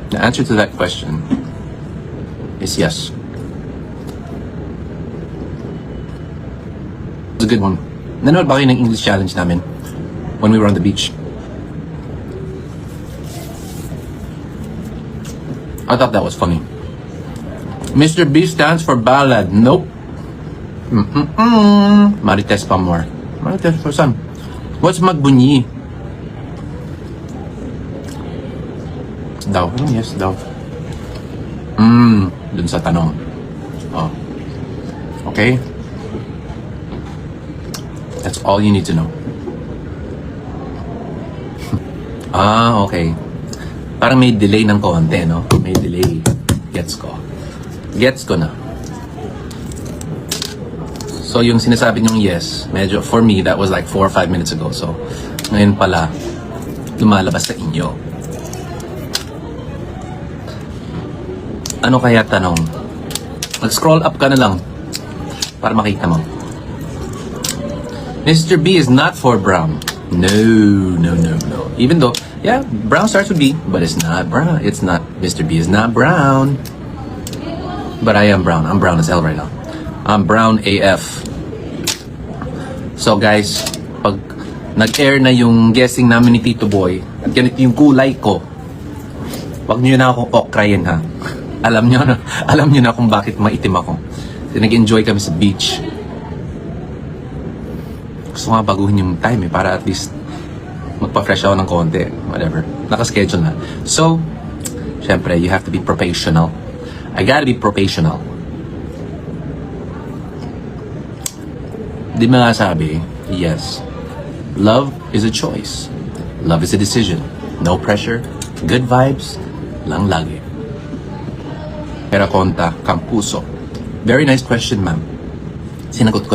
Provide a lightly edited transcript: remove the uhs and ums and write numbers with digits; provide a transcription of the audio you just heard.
The answer to that question is yes. It's a good one. Nanood ba kayo ng English challenge namin when we were on the beach? I thought that was funny. Mr. B stands for ballad. Nope. Marites pa more. Marites for son. What's magbunyi? Daw. Yes, daw. Dun sa tanong. Oh. Okay? That's all you need to know. Okay. Parang may delay ng konti, no? May delay. Gets ko. Gets ko na. So, yung sinasabi niyong yes, medyo, for me, that was like 4 or 5 minutes ago. So, ngayon pala, lumalabas sa inyo. Ano kaya tanong? Mag-scroll up ka na lang para makita mo. Mr. B is not for brown. No. Even though, yeah, brown starts with B, but it's not brown. It's not, Mr. B is not brown. But I am brown. I'm brown as hell right now. I'm brown AF. So guys, pag nag-air na yung guessing namin ni Tito Boy, at ganito yung kulay ko, wag niyo na akong okrayin ha. Alam niyo na kung bakit maitim ako. Kasi nag-enjoy kami sa beach. Gusto nga baguhin yung time para at least magpa-fresh ako ng konti. Whatever. Naka-schedule na. So, syempre, you have to be professional. I gotta be professional. Di ba nga sabi, yes. Love is a choice. Love is a decision. No pressure. Good vibes. Lang lagi. Pera konta, kampuso. Very nice question, ma'am. Sinagot ko